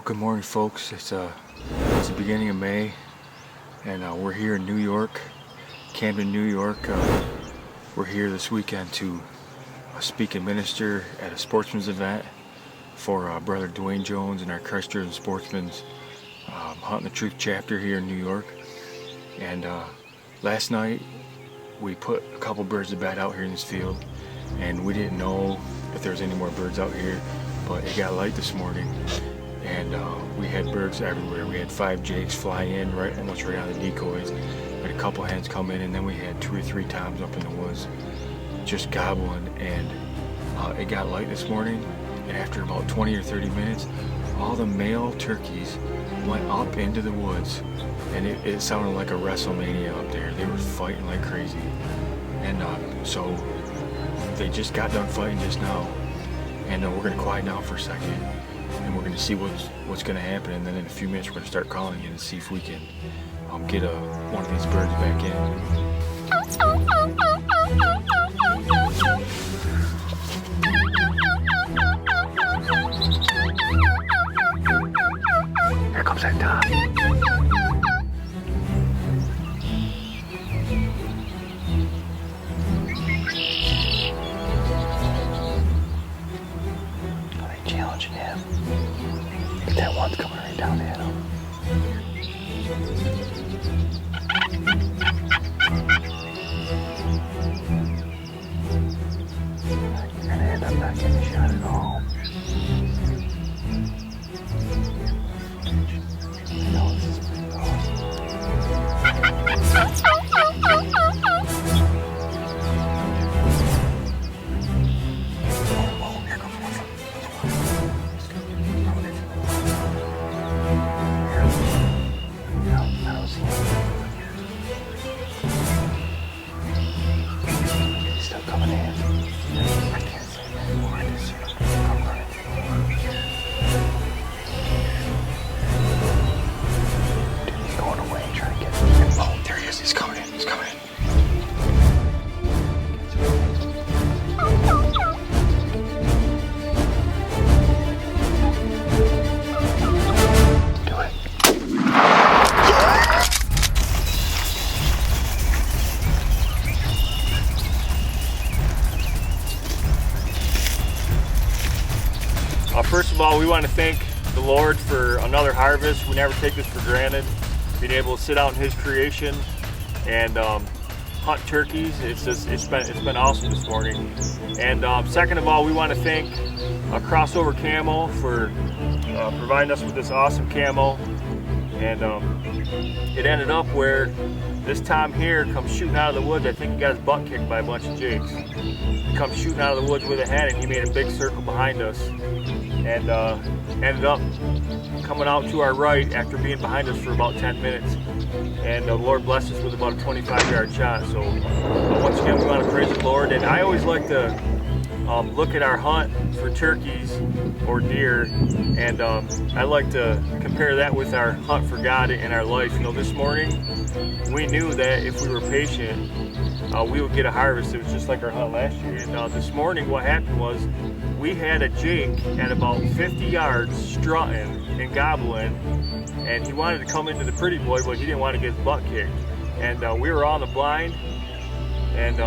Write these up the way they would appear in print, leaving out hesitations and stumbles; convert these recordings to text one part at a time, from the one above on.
Good morning, folks. It's the beginning of May, and we're here in New York, Camden, New York. We're here this weekend to speak and minister at a sportsman's event for Brother Dwayne Jones and our Christian Sportsman's Hunting the Truth chapter here in New York. And last night we put a couple birds to bed out here in this field, and we didn't know if there was any more birds out here, but it got light this morning, and we had birds everywhere. We had 5 jakes fly in almost right out of the decoys. We had a couple hens come in, and then we had 2 or 3 toms up in the woods just gobbling. And it got light this morning, and after about 20 or 30 minutes, all the male turkeys went up into the woods, and it sounded like a WrestleMania up there. They were fighting like crazy, and so they just got done fighting just now, and we're going to quiet down for a second, and we're going to see what's going to happen, and then in a few minutes we're going to start calling in and see if we can get one of these birds back in. Here comes that Tom. Challenging him. But that one's coming right down at him. You're gonna end up not getting a shot at all. I know this is pretty First of all, we want to thank the Lord for another harvest. We never take this for granted. Being able to sit out in His creation and hunt turkeys, it's been awesome this morning. And second of all, we want to thank Crossover Camo for providing us with this awesome camo. And it ended up where this Tom here comes shooting out of the woods. I think he got his butt kicked by a bunch of jakes. He comes shooting out of the woods with a hen, and he made a big circle behind us, and ended up coming out to our right after being behind us for about 10 minutes. And the Lord blessed us with about a 25-yard shot. So once again, we want to praise the Lord. And I always like to look at our hunt for turkeys or deer, and I like to compare that with our hunt for God in our life. You know, this morning we knew that if we were patient, we would get a harvest. It was just like our hunt last year. And this morning what happened was we had a jake at about 50 yards strutting and gobbling, and he wanted to come into the pretty boy, but he didn't want to get his butt kicked. And we were on the blind, and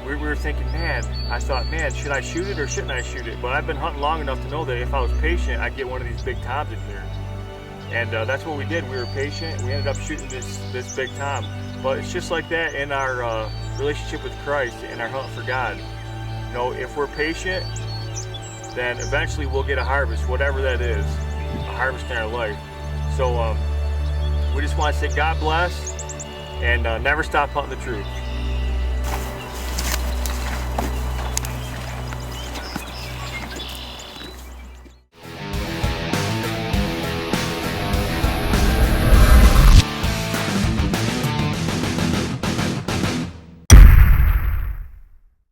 we were thinking, I thought, should I shoot it or shouldn't I shoot it? But I've been hunting long enough to know that if I was patient, I'd get one of these big toms in here. And that's what we did. We were patient. We ended up shooting this big tom. But it's just like that in our relationship with Christ, in our hunt for God. You know, if we're patient, then eventually we'll get a harvest, whatever that is, a harvest in our life. So we just want to say God bless, and never stop hunting the truth.